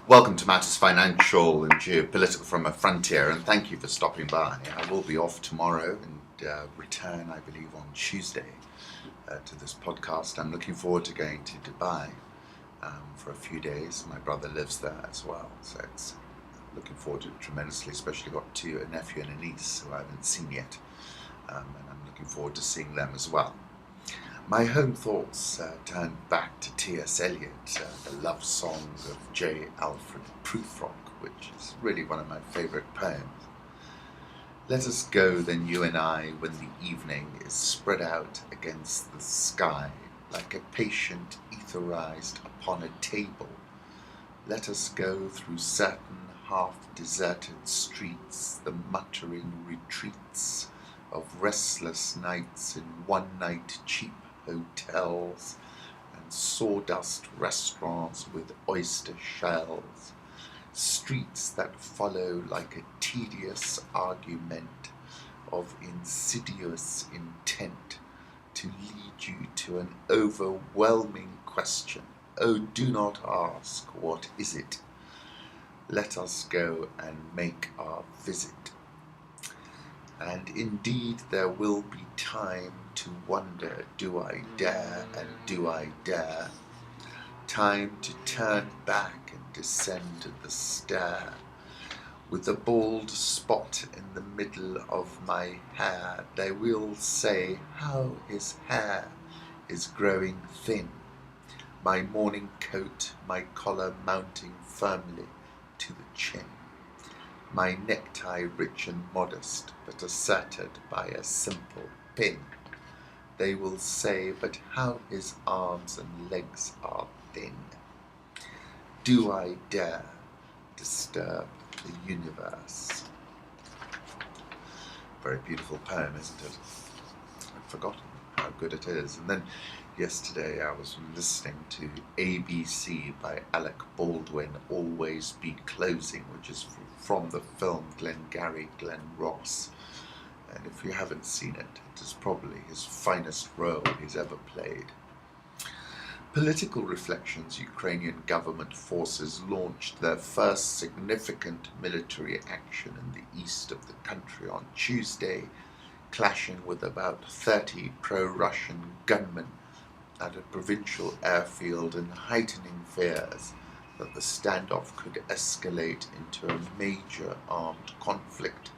Welcome to Matters Financial and Geopolitical from a Frontier, and thank you for stopping by. I will be off tomorrow and return, I believe, on Tuesday to this podcast. I'm looking forward to going to Dubai for a few days. My brother lives there as well, so it's looking forward to it tremendously, especially got a nephew and a niece who I haven't seen yet, and I'm looking forward to seeing them as well. My home thoughts turn back to T.S. Eliot, the love song of Alfred Prufrock, which is really one of my favourite poems. Let us go then, you and I, when the evening is spread out against the sky, like a patient etherized upon a table. Let us go through certain half-deserted streets, the muttering retreats of restless nights in one-night cheap hotels and sawdust restaurants with oyster shells, streets that follow like a tedious argument of insidious intent to lead you to an overwhelming question. Oh, do not ask, what is it? Let us go and make our visit. And indeed there will be time to wonder, do I dare and do I dare? Time to turn back and descend the stair. With a bald spot in the middle of my hair, they will say how his hair is growing thin. My morning coat, my collar mounting firmly to the chin. My necktie rich and modest, but asserted by a simple pin. They will say, but how his arms and legs are thin. Do I dare disturb the universe? Very beautiful poem, isn't it? I've forgotten how good it is. And then yesterday I was listening to ABC by Alec Baldwin, Always Be Closing, which is from the film Glengarry Glen Ross. And if you haven't seen it, it is probably his finest role he's ever played. Political reflections: Ukrainian government forces launched their first significant military action in the east of the country on Tuesday, clashing with about 30 pro-Russian gunmen at a provincial airfield and heightening fears that the standoff could escalate into a major armed conflict.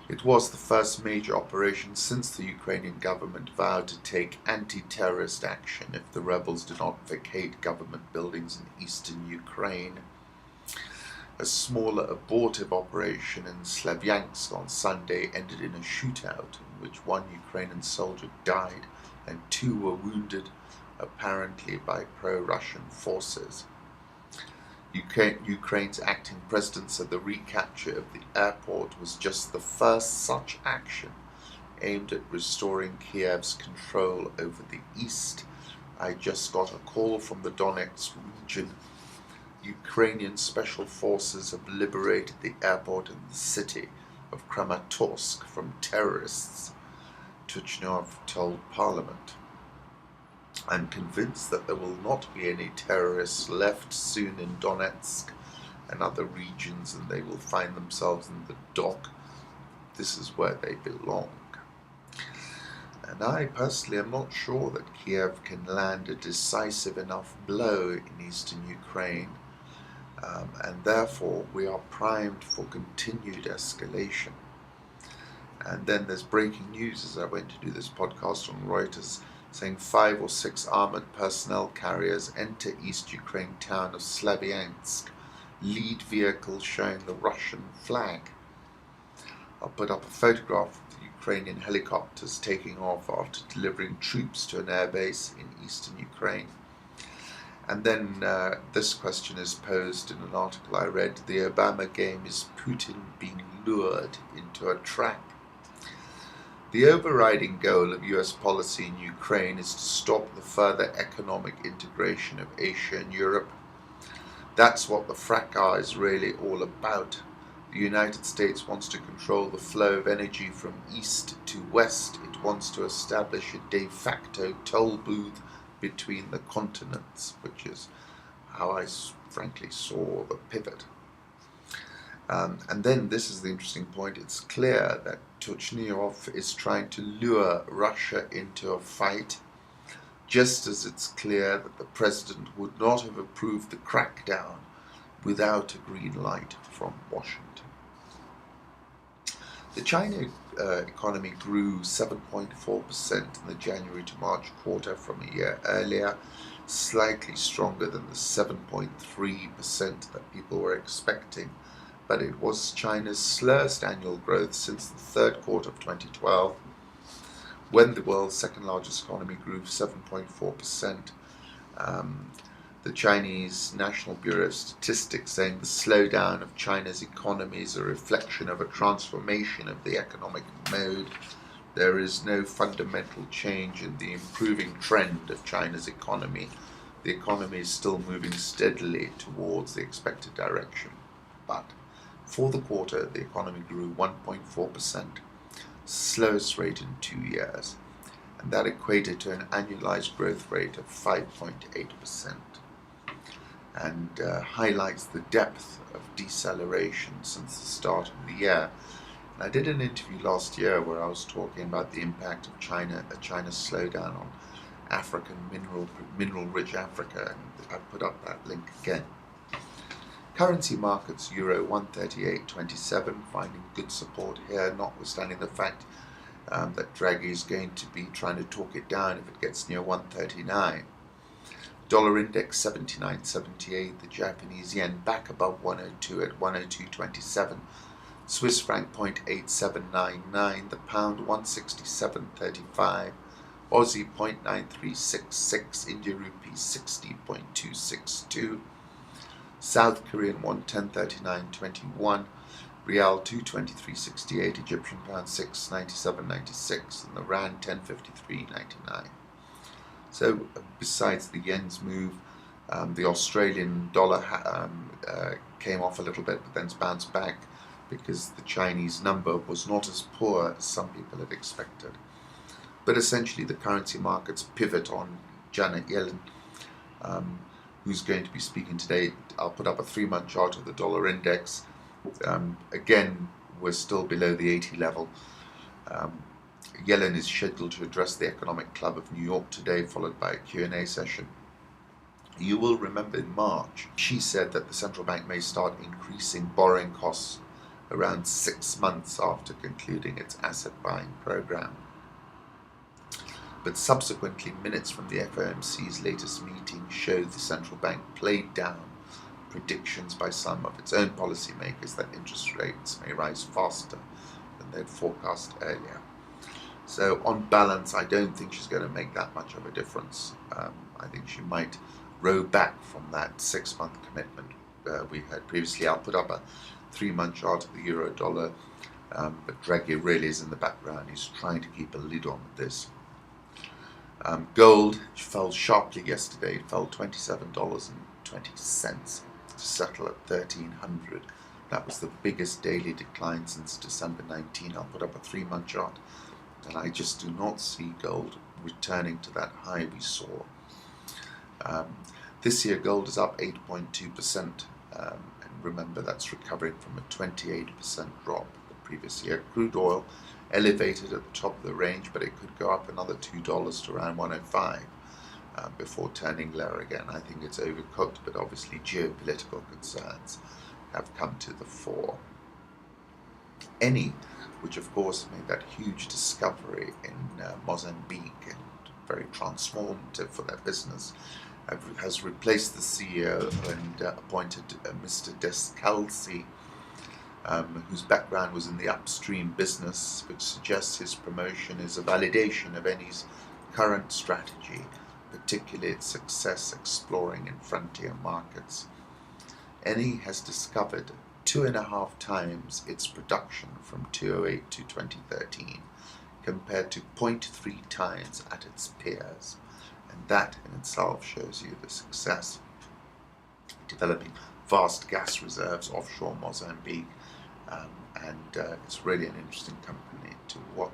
It was the first major operation since the Ukrainian government vowed to take anti-terrorist action if the rebels did not vacate government buildings in eastern Ukraine. A smaller abortive operation in Slavyansk on Sunday ended in a shootout in which one Ukrainian soldier died and 2 were wounded, apparently by pro-Russian forces. Ukraine's acting president said the recapture of the airport was just the first such action aimed at restoring Kiev's control over the east. I just got a call from the Donetsk region. Ukrainian special forces have liberated the airport in the city of Kramatorsk from terrorists, Tuchnov told Parliament. I'm convinced that there will not be any terrorists left soon in Donetsk and other regions, and they will find themselves in the dock. This is where they belong. And I personally am not sure that Kiev can land a decisive enough blow in eastern Ukraine, and therefore we are primed for continued escalation. And then there's breaking news as I went to do this podcast on Reuters, saying 5 or 6 armoured personnel carriers enter East Ukraine town of Slavyansk, lead vehicles showing the Russian flag. I'll put up a photograph of the Ukrainian helicopters taking off after delivering troops to an airbase in eastern Ukraine. And then this question is posed in an article I read: the Obama game, is Putin being lured into a trap? The overriding goal of US policy in Ukraine is to stop the further economic integration of Asia and Europe. That's what the fracas is really all about. The United States wants to control the flow of energy from east to west. It wants to establish a de facto toll booth between the continents, which is how I frankly saw the pivot. And then this is the interesting point. It's clear that Turchynov is trying to lure Russia into a fight, just as it's clear that the president would not have approved the crackdown without a green light from Washington. The China economy grew 7.4% in the January to March quarter from a year earlier, slightly stronger than the 7.3% that people were expecting, but it was China's slowest annual growth since the third quarter of 2012, when the world's second largest economy grew 7.4%. The Chinese National Bureau of Statistics saying the slowdown of China's economy is a reflection of a transformation of the economic mode. There is no fundamental change in the improving trend of China's economy. The economy is still moving steadily towards the expected direction. But for the quarter, the economy grew 1.4%, slowest rate in 2 years, and that equated to an annualized growth rate of 5.8%. And highlights the depth of deceleration since the start of the year. And I did an interview last year where I was talking about the impact of China's slowdown on African mineral-rich Africa, and I put up that link again. Currency markets, Euro 138.27, finding good support here, notwithstanding the fact that Draghi is going to be trying to talk it down if it gets near 139. Dollar index 79.78, the Japanese yen back above 102 at 102.27, Swiss franc 0.8799, the pound 167.35, Aussie 0.9366, India rupee 60.262, South Korean 110.3921, Rial 223.68, Egyptian pound 697.96, and the Rand 1053.99. So besides the yen's move, the Australian dollar came off a little bit, but then bounced back because the Chinese number was not as poor as some people had expected. But essentially the currency markets pivot on Janet Yellen, who's going to be speaking today. I'll put up a 3-month chart of the dollar index. Again, we're still below the 80 level. Yellen is scheduled to address the Economic Club of New York today, followed by a Q&A session. You will remember in March, she said that the central bank may start increasing borrowing costs around 6 months after concluding its asset buying program. But subsequently, minutes from the FOMC's latest meeting showed the central bank played down predictions by some of its own policymakers that interest rates may rise faster than they'd forecast earlier. So on balance, I don't think she's going to make that much of a difference. I think she might row back from that 6-month commitment we had previously. I'll put up a 3-month chart of the euro dollar, but Draghi really is in the background. He's trying to keep a lid on this. Gold fell sharply yesterday. It fell $27.20 to settle at $1,300. That was the biggest daily decline since December 19. I'll put up a 3-month chart, and I just do not see gold returning to that high we saw. This year gold is up 8.2%, and remember that's recovering from a 28% drop the previous year. Crude oil elevated at the top of the range, but it could go up another $2 to around 105 before turning lower again. I think it's overcooked, but obviously geopolitical concerns have come to the fore. Eni, which of course made that huge discovery in Mozambique and very transformative for their business, has replaced the CEO and appointed Mr. Descalzi, whose background was in the upstream business, which suggests his promotion is a validation of Eni's current strategy, particularly its success exploring in frontier markets. Eni has discovered 2.5 times its production from 2008 to 2013, compared to 0.3 times at its peers, and that in itself shows you the success. Developing vast gas reserves offshore Mozambique, and it's really an interesting company to watch.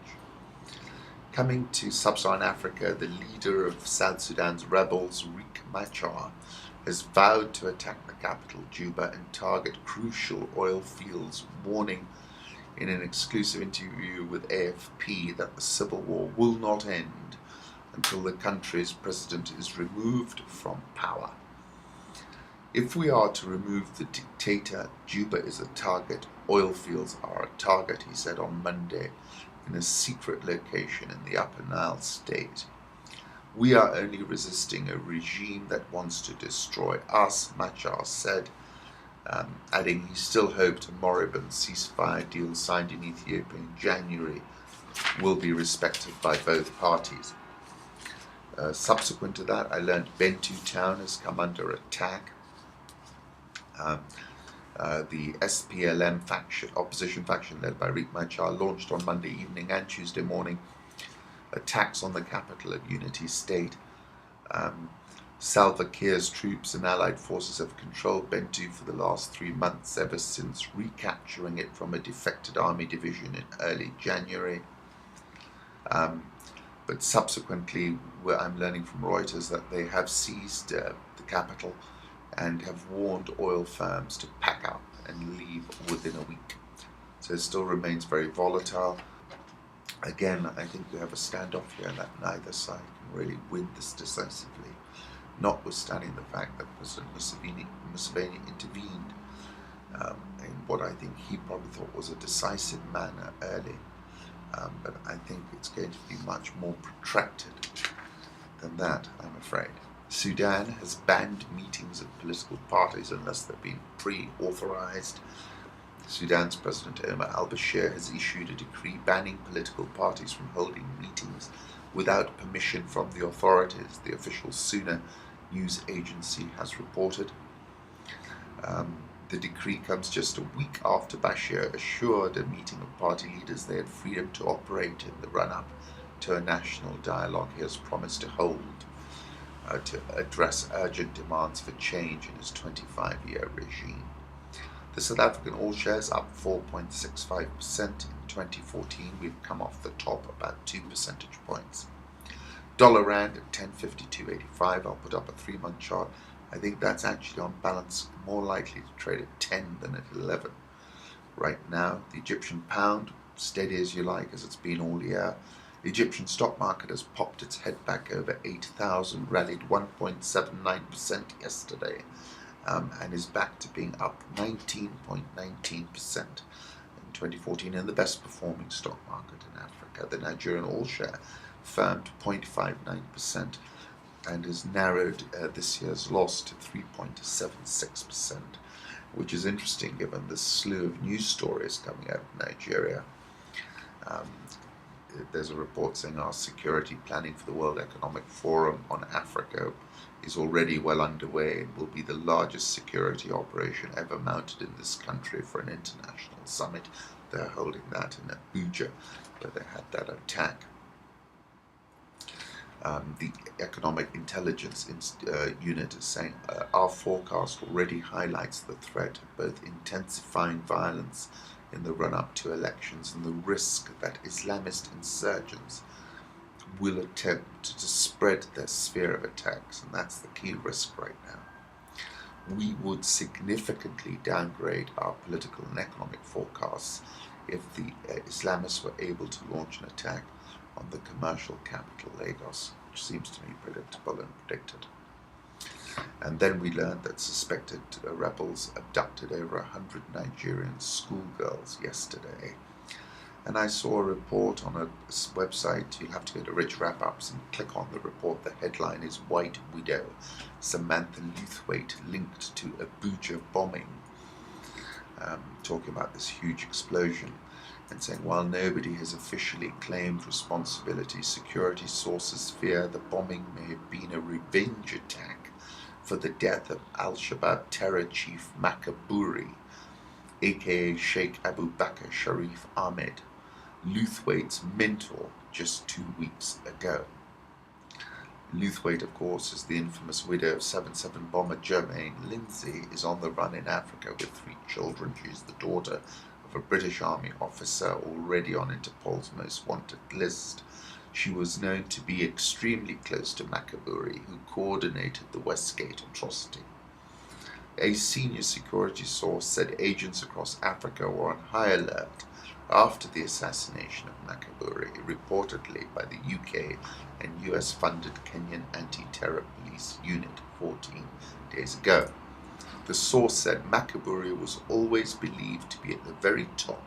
Coming to sub-Saharan Africa, the leader of South Sudan's rebels, Riek Machar, has vowed to attack the capital, Juba, and target crucial oil fields, warning in an exclusive interview with AFP that the civil war will not end until the country's president is removed from power. If we are to remove the dictator, Juba is a target, oil fields are a target, he said on Monday in a secret location in the Upper Nile state. We are only resisting a regime that wants to destroy us, Machar said, adding he still hoped a moribund ceasefire deal signed in Ethiopia in January will be respected by both parties. Subsequent to that, I learned Bentiu town has come under attack. The SPLM faction, opposition faction led by Riek Machar, launched on Monday evening and Tuesday morning attacks on the capital of Unity State. Salva Kiir's troops and allied forces have controlled Bentiu for the last 3 months, ever since recapturing it from a defected army division in early January. But subsequently, I'm learning from Reuters that they have seized the capital and have warned oil firms to pack up and leave within a week. So it still remains very volatile. Again, I think we have a standoff here that neither side can really win this decisively, notwithstanding the fact that President Museveni intervened in what I think he probably thought was a decisive manner early. But I think it's going to be much more protracted than that, I'm afraid. Sudan has banned meetings of political parties unless they've been pre-authorized. Sudan's President Omar al-Bashir has issued a decree banning political parties from holding meetings without permission from the authorities, the official Suna news agency has reported. The decree comes just a week after Bashir assured a meeting of party leaders they had freedom to operate in the run-up to a national dialogue he has promised to hold to address urgent demands for change in his 25-year regime. The South African all shares up 4.65% in 2014. We've come off the top about 2 percentage points. Dollar Rand at 10.5285. I'll put up a 3-month chart. I think that's actually on balance more likely to trade at 10 than at 11. Right now, the Egyptian pound, steady as you like as it's been all year. The Egyptian stock market has popped its head back over 8,000, rallied 1.79% yesterday, and is back to being up 19.19% in 2014 in the best performing stock market in Africa. The Nigerian all-share firmed 0.59% and has narrowed this year's loss to 3.76%, which is interesting given the slew of news stories coming out of Nigeria. There's a report saying our security planning for the World Economic Forum on Africa is already well underway and will be the largest security operation ever mounted in this country for an international summit. They're holding that in Abuja, where they had that attack. The Economic Intelligence Unit is saying our forecast already highlights the threat of both intensifying violence in the run-up to elections and the risk that Islamist insurgents will attempt to spread their sphere of attacks, and that's the key risk right now. We would significantly downgrade our political and economic forecasts if the Islamists were able to launch an attack on the commercial capital Lagos, which seems to me predictable and predicted. And then we learned that suspected rebels abducted over 100 Nigerian schoolgirls yesterday. And I saw a report on a website. You'll have to go to Rich Wrap-Ups and click on the report. The headline is White Widow, Samantha Lewthwaite linked to Abuja bombing. Talking about this huge explosion and saying while nobody has officially claimed responsibility, security sources fear the bombing may have been a revenge attack for the death of Al-Shabaab terror chief Makaburi, aka Sheikh Abu Bakr Sharif Ahmed, Lewthwaite's mentor just 2 weeks ago. Lewthwaite, of course, is the infamous widow of 7/7 bomber Jermaine Lindsay, is on the run in Africa with 3 children. She's the daughter of a British Army officer already on Interpol's most wanted list. She was known to be extremely close to Makaburi, who coordinated the Westgate atrocity. A senior security source said agents across Africa were on high alert after the assassination of Makaburi, reportedly by the UK and US-funded Kenyan anti-terror police unit 14 days ago. The source said Makaburi was always believed to be at the very top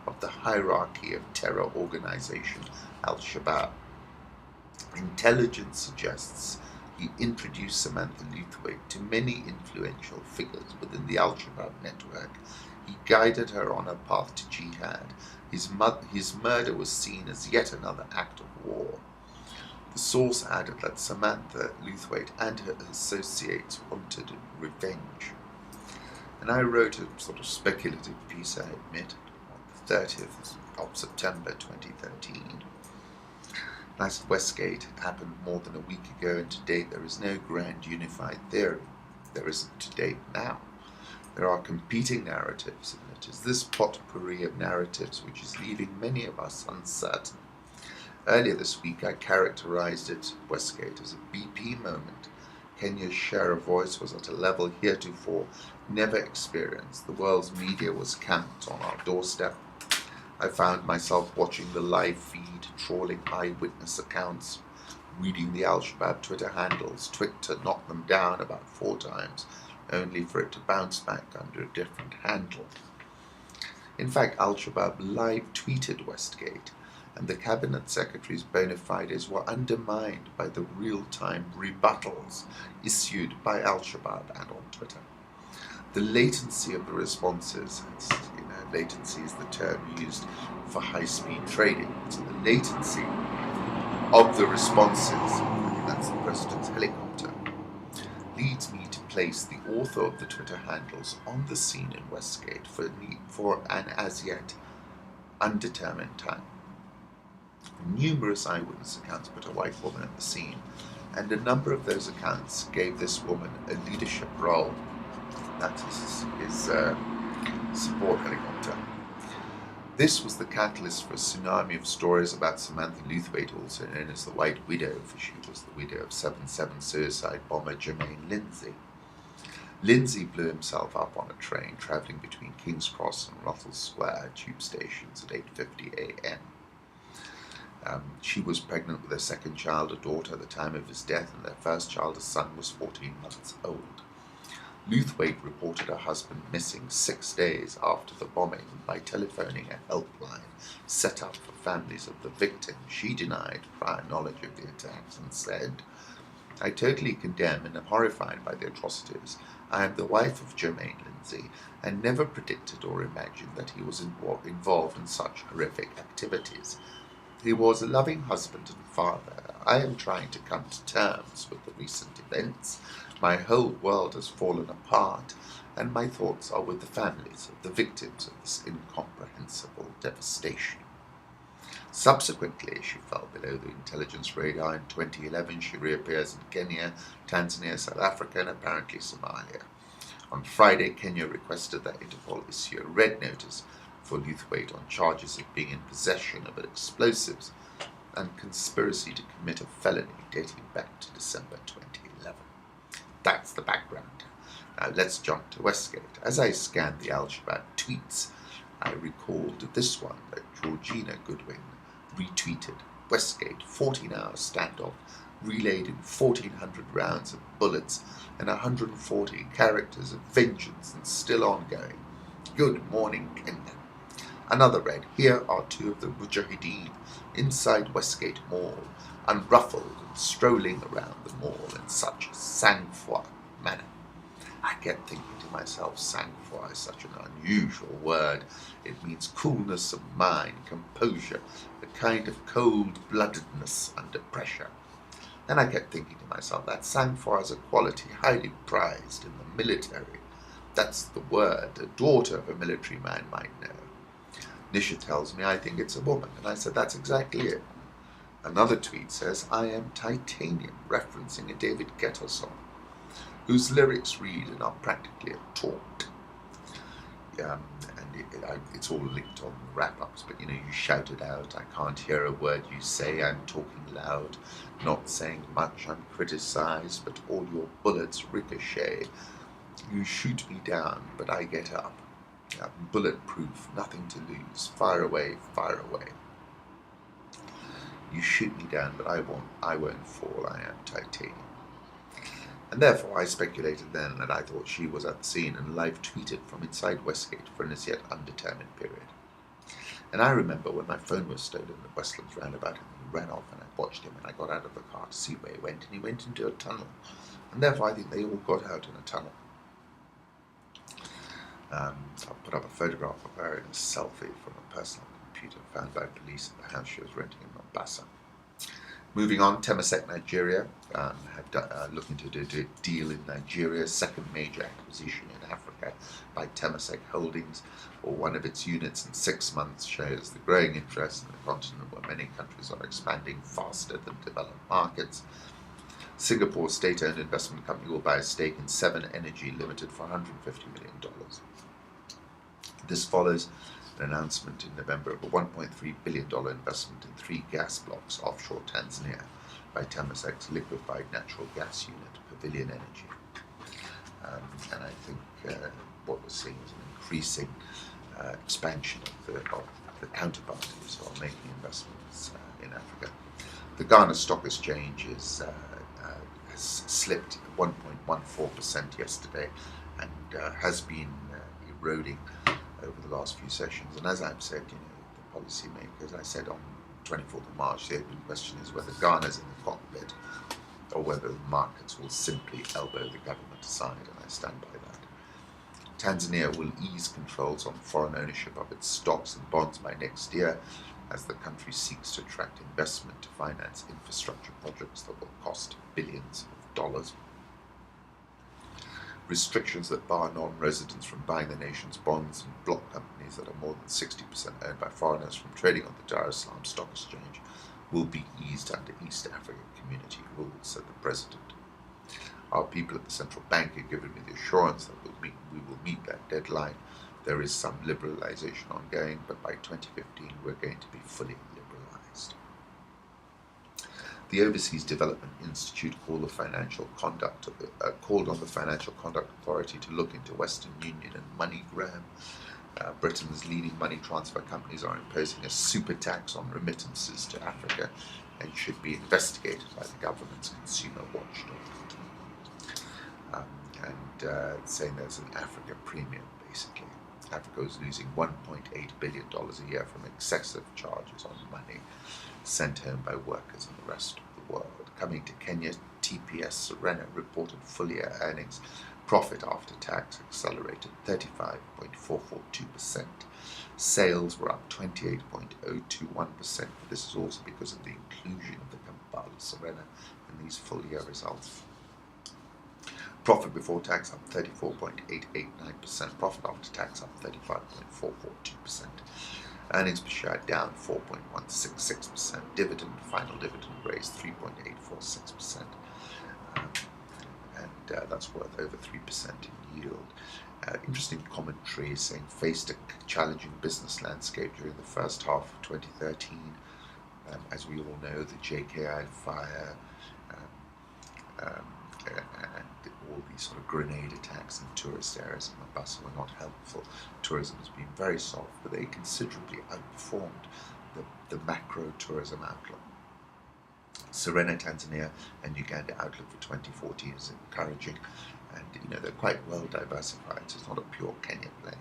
of the hierarchy of terror organization Al-Shabaab. Intelligence suggests he introduced Samantha Lewthwaite to many influential figures within the Al-Shabaab network. He guided her on her path to jihad. His murder was seen as yet another act of war. The source added that Samantha Lewthwaite and her associates wanted revenge. And I wrote a sort of speculative piece, I admit, on the 30th of September 2013. As Westgate happened more than a week ago, and to date there is no grand unified theory. There isn't to date now. There are competing narratives, and it is this potpourri of narratives which is leaving many of us uncertain. Earlier this week I characterized it, Westgate, as a BP moment. Kenya's share of voice was at a level heretofore never experienced. The world's media was camped on our doorstep. I found myself watching the live feed, trawling eyewitness accounts, reading the Al-Shabaab Twitter handles. Twitter knocked them down about 4 times, only for it to bounce back under a different handle. In fact, Al-Shabaab live tweeted Westgate, and the cabinet secretary's bona fides were undermined by the real-time rebuttals issued by Al-Shabaab and on Twitter. The latency of the responses, latency is the term used for high-speed trading, so the latency of the responses, that's the president's helicopter, leads me to place the author of the Twitter handles on the scene in Westgate for an as yet undetermined time. Numerous eyewitness accounts put a white woman at the scene, and a number of those accounts gave this woman a leadership role. That is his support helicopter. This was the catalyst for a tsunami of stories about Samantha Lewthwaite, also known as the White Widow, for she was the widow of 7/7 suicide bomber Jermaine Lindsay. Lindsay blew himself up on a train travelling between King's Cross and Russell Square tube stations at 8:50 a.m. She was pregnant with her second child, a daughter, at the time of his death, and their first child, a son, was 14 months old. Lewthwaite reported her husband missing 6 days after the bombing by telephoning a helpline set up for families of the victims. She denied prior knowledge of the attacks and said, "I totally condemn and am horrified by the atrocities. I am the wife of Jermaine Lindsay and never predicted or imagined that he was involved in such horrific activities. He was a loving husband and father. I am trying to come to terms with the recent events. My whole world has fallen apart, and my thoughts are with the families of the victims of this incomprehensible devastation." Subsequently, she fell below the intelligence radar. In 2011, she reappears in Kenya, Tanzania, South Africa, and apparently Somalia. On Friday, Kenya requested that Interpol issue a red notice for Lewthwaite on charges of being in possession of explosives and conspiracy to commit a felony dating back to December 2011. That's the background. Now let's jump to Westgate. As I scanned the Al-Shabaab tweets, I recalled this one that Georgina Goodwin retweeted. Westgate, 14-hour standoff, relayed in 1,400 rounds of bullets and 140 characters of vengeance and still ongoing. Good morning, Kenya. Another read, "Here are 2 of the Mujahideen inside Westgate Mall, unruffled and strolling around the mall in such a sang-froid manner." I kept thinking to myself, sang-froid is such an unusual word. It means coolness of mind, composure, a kind of cold-bloodedness under pressure. Then I kept thinking to myself, that sang-froid is a quality highly prized in the military. That's the word a daughter of a military man might know. Nisha tells me I think it's a woman, and I said that's exactly it. Another tweet says, "I am titanium," referencing a David Guetta song, whose lyrics read and are practically a taunt. It's all linked on the wrap-ups, but you shout it out, "I can't hear a word you say, I'm talking loud, not saying much, I'm criticized, but all your bullets ricochet. You shoot me down, but I get up. Bulletproof, nothing to lose. Fire away, fire away. You shoot me down, but I won't fall. I am titanium. And therefore I speculated then that I thought she was at the scene and live tweeted from inside Westgate for an as yet undetermined period. And I remember when my phone was stolen at Westlands roundabout, and he ran off, and I watched him, and I got out of the car to see where he went, and he went into a tunnel. And therefore I think they all got out in a tunnel. I'll put up a photograph of her in a selfie from a personal computer found by police at the house she was renting in Mombasa. Moving on, Temasek, Nigeria, looking to do a deal in Nigeria, second major acquisition in Africa by Temasek Holdings, or one of its units in 6 months, shows the growing interest in the continent where many countries are expanding faster than developed markets. Singapore's state-owned investment company will buy a stake in 7 Energy Limited for $150 million. This follows an announcement in November of a $1.3 billion investment in 3 gas blocks offshore Tanzania by Temasek's liquefied natural gas unit, Pavilion Energy. And I think what we're seeing is an increasing expansion of the counterparties who are making investments in Africa. The Ghana Stock Exchange has slipped 1.14% yesterday and has been eroding over the last few sessions. And as I've said, the policymakers, I said on 24th of March, the open question is whether Ghana's in the cockpit or whether the markets will simply elbow the government aside, and I stand by that. Tanzania will ease controls on foreign ownership of its stocks and bonds by next year as the country seeks to attract investment to finance infrastructure projects that will cost billions of dollars. Restrictions that bar non-residents from buying the nation's bonds and block companies that are more than 60% owned by foreigners from trading on the Dar es Salaam Stock Exchange will be eased under East African Community rules, said the president. Our people at the central bank have given me the assurance that we will meet that deadline. There is some liberalisation ongoing, but by 2015 we're going to be fully liberalised. The Overseas Development Institute called on the Financial Conduct Authority to look into Western Union and MoneyGram. Britain's leading money transfer companies are imposing a super tax on remittances to Africa and should be investigated by the government's consumer watchdog. Saying there's an Africa premium, basically. Africa is losing $1.8 billion a year from excessive charges on money sent home by workers in the rest of the world. Coming to Kenya, TPS Serena reported full-year earnings. Profit after tax accelerated 35.442%. Sales were up 28.021%. This is also because of the inclusion of the Kampala Serena in these full-year results. Profit before tax up 34.889%. Profit after tax up 35.442%. Earnings per share down 4.166%. Final dividend raised 3.846%. That's worth over 3% in yield. Interesting commentary saying faced a challenging business landscape during the first half of 2013. As we all know, the JKI fire and all these sort of grenade attacks in tourist areas in Mombasa were not helpful. Tourism has been very soft, but they considerably outperformed the macro tourism outlook. Serena, Tanzania and Uganda outlook for 2014 is encouraging, and they're quite well diversified, so it's not a pure Kenya play.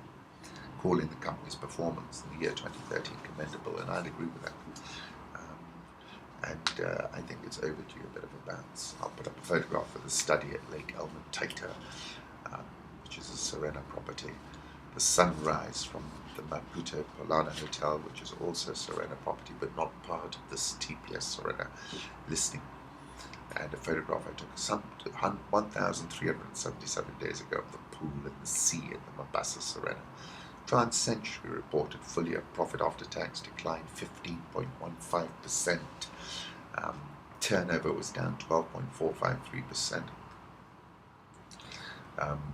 Calling the company's performance in the year 2013 commendable, and I'd agree with that. I think it's overdue a bit of a bounce. I'll put up a photograph of the study at Lake Elman Taita, which is a Serena property. The sunrise from the Maputo Polana Hotel, which is also a Serena property, but not part of this TPS Serena listing. And a photograph I took 1,377 days ago of the pool and the sea in the Mombasa Serena. Trans-Century reported full-year profit after tax declined 15.15%. Turnover was down 12.453%.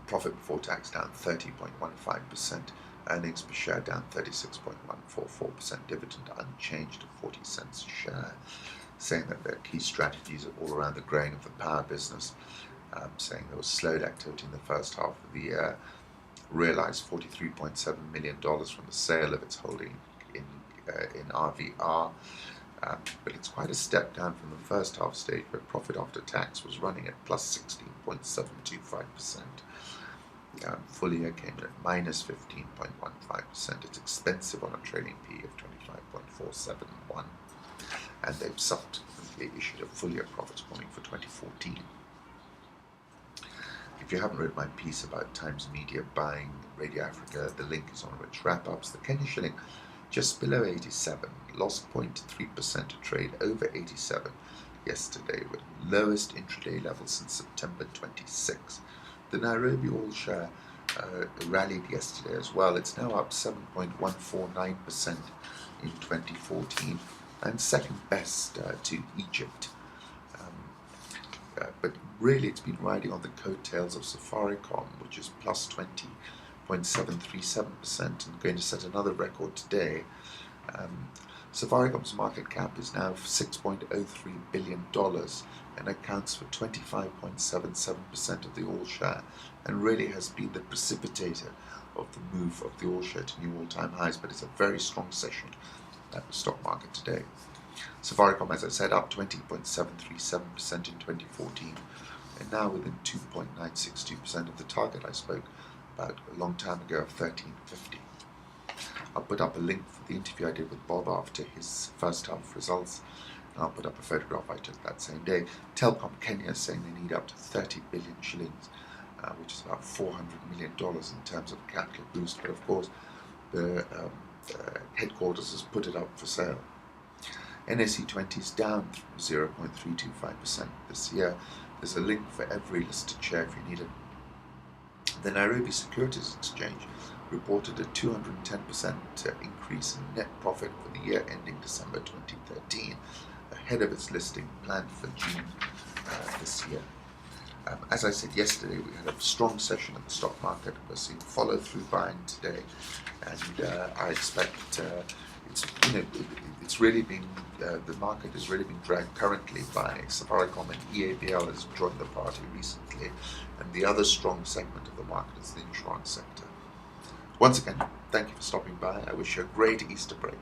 Profit before tax down 30.15%. Earnings per share down 36.144%. Dividend unchanged at 40 cents a share. Saying that their key strategies are all around the growing of the power business, saying there was slowed activity in the first half of the year, realised $43.7 million from the sale of its holding in RVR, but it's quite a step down from the first half stage where profit after tax was running at plus 16.725%. Full year came in at minus 15.15%. It's expensive on a trailing P of 25.471, and they've subsequently issued a full year profits warning for 2014. If you haven't read my piece about Times Media buying Radio Africa, the link is on which wrap-ups. The Kenya shilling just below 87, lost 0.3% to trade over 87 yesterday, with lowest intraday level since September 26. The Nairobi All Share rallied yesterday as well. It's now up 7.149% in 2014 and second best to Egypt. But really it's been riding on the coattails of Safaricom, which is plus 20.737% and going to set another record today. Safaricom's market cap is now $6.03 billion and accounts for 25.77% of the All Share, and really has been the precipitator of the move of the All Share to new all-time highs. But it's a very strong session at the stock market today. Safaricom, as I said, up 20.737% in 2014, and now within 2.962% of the target I spoke about a long time ago of 13.50. I'll put up a link for the interview I did with Bob after his first half results, and I'll put up a photograph I took that same day. Telkom Kenya is saying they need up to 30 billion shillings, which is about $400 million in terms of capital boost, but of course the headquarters has put it up for sale. NSE 20 is down 0.325% this year. There's a link for every listed share if you need it. The Nairobi Securities Exchange reported a 210% increase in net profit for the year ending December 2013, ahead of its listing planned for June this year. As I said yesterday, we had a strong session in the stock market. We're seeing follow-through buying today, and I expect it's really been the market has really been dragged currently by Safaricom, and EABL has joined the party recently, and the other strong segment of the market is the insurance sector. Once again, thank you for stopping by. I wish you a great Easter break.